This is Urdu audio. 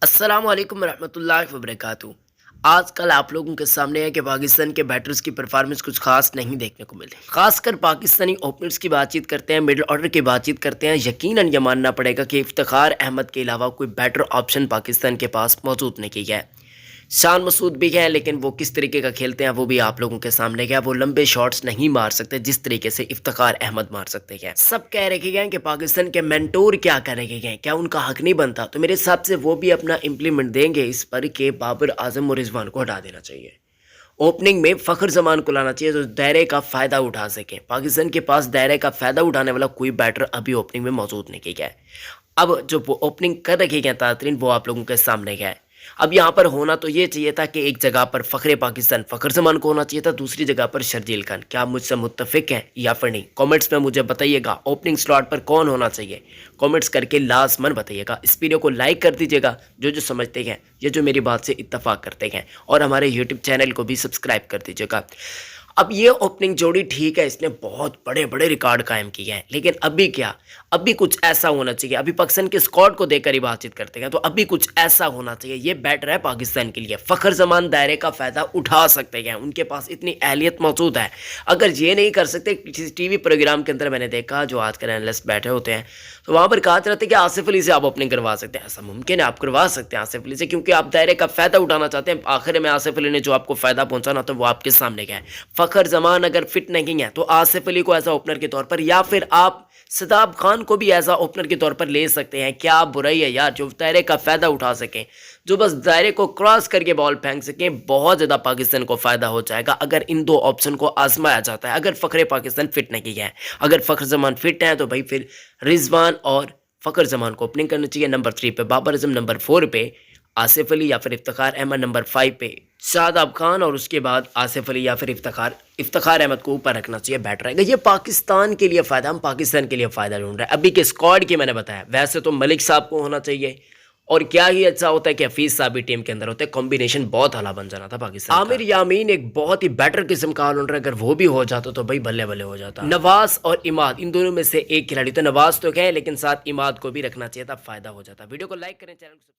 السلام علیکم ورحمۃ اللہ وبرکاتہ۔ آج کل آپ لوگوں کے سامنے ہے کہ پاکستان کے بیٹرز کی پرفارمنس کچھ خاص نہیں دیکھنے کو ملے، خاص کر پاکستانی اوپنرز کی بات چیت کرتے ہیں، مڈل آرڈر کی بات چیت کرتے ہیں، یقیناً یہ ماننا پڑے گا کہ افتخار احمد کے علاوہ کوئی بیٹر آپشن پاکستان کے پاس موجود نہیں ہے۔ شان مسعود بھی ہیں، لیکن وہ کس طریقے کا کھیلتے ہیں وہ بھی آپ لوگوں کے سامنے گیا۔ وہ لمبے شاٹس نہیں مار سکتے جس طریقے سے افتخار احمد مار سکتے ہیں۔ سب کہہ رہے ہیں کہ پاکستان کے مینٹور کیا کہہ رہے ہیں، کیا ان کا حق نہیں بنتا؟ تو میرے حساب سے وہ بھی اپنا امپلیمنٹ دیں گے اس پر کہ بابر اعظم اور رضوان کو ہٹا دینا چاہیے۔ اوپننگ میں فخر زمان کو لانا چاہیے جو دائرے کا فائدہ اٹھا سکے۔ پاکستان کے پاس دائرے کا فائدہ اٹھانے والا کوئی بیٹر ابھی اوپننگ میں موجود نہیں ہے۔ اب جو وہ اوپننگ کر رکھے گئے تاترین وہ آپ لوگوں کے سامنے ہے۔ اب یہاں پر ہونا تو یہ چاہیے تھا کہ ایک جگہ پر فخر پاکستان فخر زمان کو ہونا چاہیے تھا، دوسری جگہ پر شرجیل خان۔ کیا آپ مجھ سے متفق ہیں یا پھر نہیں؟ کامنٹس میں مجھے بتائیے گا اوپننگ سلاٹ پر کون ہونا چاہیے، کامنٹس کر کے لازمن بتائیے گا۔ اس ویڈیو کو لائک کر دیجیے گا جو سمجھتے ہیں، یہ جو میری بات سے اتفاق کرتے ہیں، اور ہمارے یوٹیوب چینل کو بھی سبسکرائب کر دیجیے گا۔ اب یہ اوپننگ جوڑی ٹھیک ہے، اس نے بہت بڑے بڑے ریکارڈ قائم کیے ہیں، لیکن ابھی کیا، ابھی کچھ ایسا ہونا چاہیے۔ ابھی پاکستان کے اسکواڈ کو دیکھ کر ہی بات چیت کرتے ہیں، تو ابھی کچھ ایسا ہونا چاہیے۔ یہ بیٹر ہے پاکستان کے لیے۔ فخر زمان دائرے کا فائدہ اٹھا سکتے ہیں، ان کے پاس اتنی اہلیت موجود ہے۔ اگر یہ نہیں کر سکتے، کسی ٹی وی پروگرام کے اندر میں نے دیکھا جو آج کل اینالسٹ بیٹھے ہوتے ہیں، تو وہاں پر کہا جاتا ہے کہ آصف علی سے آپ اوپننگ کروا سکتے ہیں۔ ایسا ممکن ہے، آپ کروا سکتے ہیں آصف علی سے، کیونکہ آپ دائرے کا فائدہ اٹھانا چاہتے ہیں۔ آخر میں آصف علی نے جو آپ کو فائدہ پہنچانا تو وہ آپ کے سامنے گیا ہے۔ فخر زمان اگر فٹ نہیں ہے تو آصف علی کو ایز اے اوپنر کے طور پر، یا پھر آپ شاداب خان کو بھی ایز اے اوپنر کے طور پر لے سکتے ہیں۔ کیا برائی ہے یار، جو دائرے کا فائدہ اٹھا سکیں، جو بس دائرے کو کراس کر کے بال پھینک سکیں، بہت زیادہ پاکستان کو فائدہ ہو جائے گا اگر ان دو آپشن کو آزمایا جاتا ہے۔ اگر فخر پاکستان فٹ نہیں ہے، اگر فخر زمان فٹ ہے تو بھائی پھر رضوان اور فخر زمان کو اوپننگ کرنا چاہیے۔ نمبر 3 پہ بابر اعظم، نمبر 4 پہ آصف علی یا پھر افتخار احمد، نمبر 5 پہ شاداب خان، اور اس کے بعد آصف علی یا پھر افتخار احمد کو اوپر رکھنا چاہیے، بیٹر رہے گا۔ یہ پاکستان کے لیے فائدہ، ہم پاکستان کے لیے فائدہ ڈھونڈ رہے ہیں۔ ابھی کے اسکواڈ کی میں نے بتایا، ویسے تو ملک صاحب کو ہونا چاہیے، اور کیا ہی اچھا ہوتا ہے کہ حفیظ صاحب بھی ٹیم کے اندر ہوتے ہیں، کمبینیشن بہت اعلیٰ بن جانا تھا پاکستان کا۔ عامر یامین ایک بہت ہی بیٹر قسم کا آل راؤنڈر، اگر وہ بھی ہو جاتا تو بھائی بلے بلے ہو جاتا۔ نواز اور اماد، ان دونوں میں سے ایک کھلاڑی، تو نواز تو کہیں لیکن ساتھ اماد کو بھی رکھنا چاہیے تھا، فائدہ ہو جاتا۔ ویڈیو کو لائک کریں، چینل کو